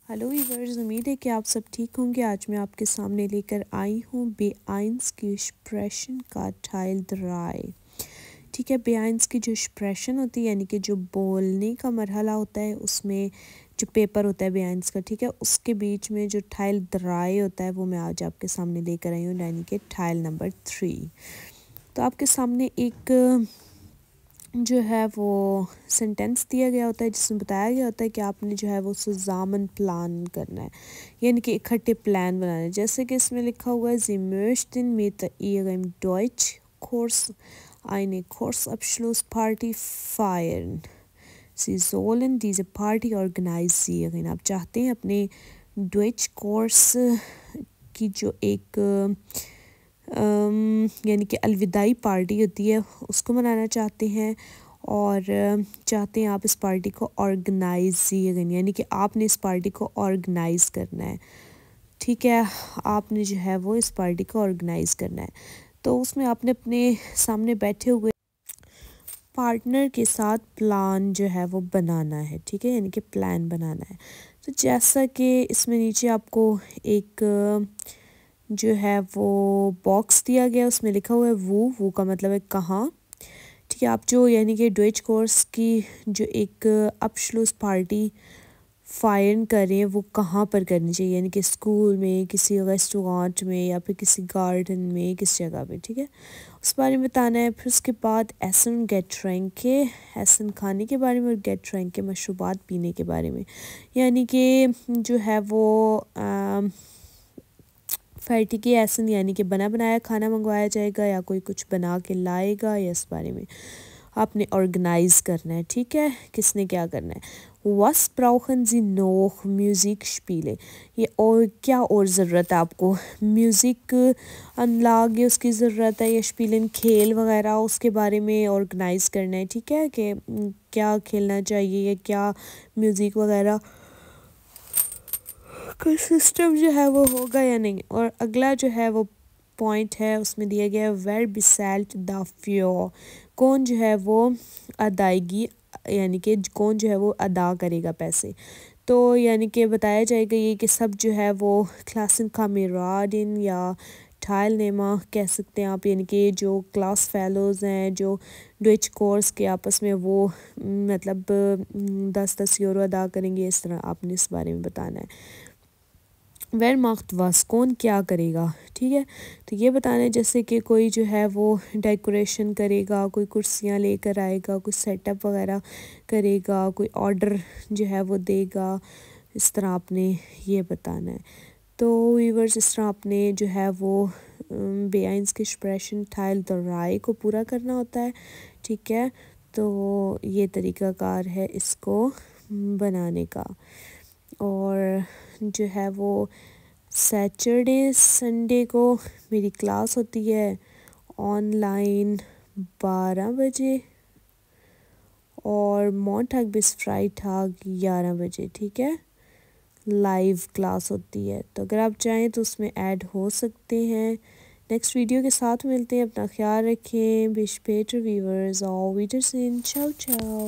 Hello viewers, उम्मीद है कि आप सब ठीक होंगे। आज मैं आपके सामने लेकर आई हूँ बेआइंस की एक्सप्रेशन का टाइल दराय। ठीक है, बेआइंस की जो एक्सप्रेशन होती है यानी कि जो बोलने का मरहला होता है, उसमें जो पेपर होता है बेआइंस का, ठीक है, उसके बीच में जो टाइल दराय होता है वो मैं आज आपके सामने लेकर आई हूँ, यानी कि टाइल नंबर 3। तो आपके सामने एक जो है वो सेंटेंस दिया गया होता है जिसमें बताया गया होता है कि आपने जो है वो सुजामन प्लान करना है, यानी कि इकट्ठे प्लान बनाना है। जैसे कि इसमें लिखा हुआ है Sie möchten mit ihrem Deutschkurs eine Kursabschlussparty feiern. Sie sollen diese Party organisieren. आप चाहते हैं अपने डॉइच कोर्स की जो एक यानी कि अलविदाई पार्टी होती है उसको मनाना चाहते हैं, और चाहते हैं आप इस पार्टी को ऑर्गेनाइज़, यानी कि आपने इस पार्टी को ऑर्गेनाइज़ करना है। ठीक है, आपने जो है वो इस पार्टी को ऑर्गेनाइज़ करना है। तो उसमें आपने अपने सामने बैठे हुए पार्टनर के साथ प्लान जो है वो बनाना है। ठीक है, यानी कि प्लान बनाना है। तो जैसा कि इसमें नीचे आपको एक जो है वो बॉक्स दिया गया, उसमें लिखा हुआ है वो का मतलब है कहाँ। ठीक है, आप जो यानी कि डॉइच कोर्स की जो एक अब्शलूस पार्टी फायर कर रहे हैं वो कहाँ पर करनी चाहिए, यानी कि स्कूल में, किसी रेस्टोरेंट में, या फिर किसी गार्डन में, किस जगह पे। ठीक है, उस बारे में बताना है। फिर उसके बाद एसन गेट ड्रिंक के, एसन खाने के बारे में, और गेट ड्रिंक के मशरूबात पीने के बारे में, यानी कि जो है वो फैटी की एसन यानी कि बना बनाया खाना मंगवाया जाएगा या कोई कुछ बना के लाएगा, या इस बारे में आपने ऑर्गेनाइज़ करना है। ठीक है, किसने क्या करना है। Was brauchen Sie noch music स्पीले, ये और क्या और ज़रूरत है आपको, म्यूज़िक अनलाग उसकी ज़रूरत है, या स्पीलन खेल वगैरह उसके बारे में ऑर्गेनाइज़ करना है। ठीक है, कि क्या खेलना चाहिए या क्या म्यूज़िक वगैरह का सिस्टम जो है वो होगा या नहीं। और अगला जो है वो पॉइंट है, उसमें दिया गया है वेर बिसेल्ट द फ्योर, कौन जो है वो अदायगी, यानी कि कौन जो है वो अदा करेगा पैसे। तो यानी कि बताया जाएगा ये कि सब जो है वो क्लासन का मिराडिन या टाइल नेमा कह सकते हैं आप, यानी कि जो क्लास फेलोज़ हैं जो डॉइच कोर्स के आपस में वो मतलब 10-10 यूरो अदा करेंगे, इस तरह आपने इस बारे में बताना है। वेर माख्त वास, कौन क्या करेगा। ठीक है, तो ये बताना है जैसे कि कोई जो है वो डेकोरेशन करेगा, कोई कुर्सियाँ लेकर आएगा, कोई सेटअप वगैरह करेगा, कोई ऑर्डर जो है वो देगा, इस तरह आपने ये बताना है। तो व्यूअर्स, इस तरह आपने जो है वो बेआइंस के एक्सप्रेशन टाइल दराय को पूरा करना होता है। ठीक है, तो ये तरीक़ाकार है इसको बनाने का। और जो है वो सैटरडे संडे को मेरी क्लास होती है ऑनलाइन 12 बजे, और मोंटाग बिस फ्राइटाग 11 बजे। ठीक है, लाइव क्लास होती है, तो अगर आप चाहें तो उसमें ऐड हो सकते हैं। नेक्स्ट वीडियो के साथ मिलते हैं, अपना ख्याल रखें। बिश पेटर व्यूअर्स और वीटर सिन, चाओ चाओ।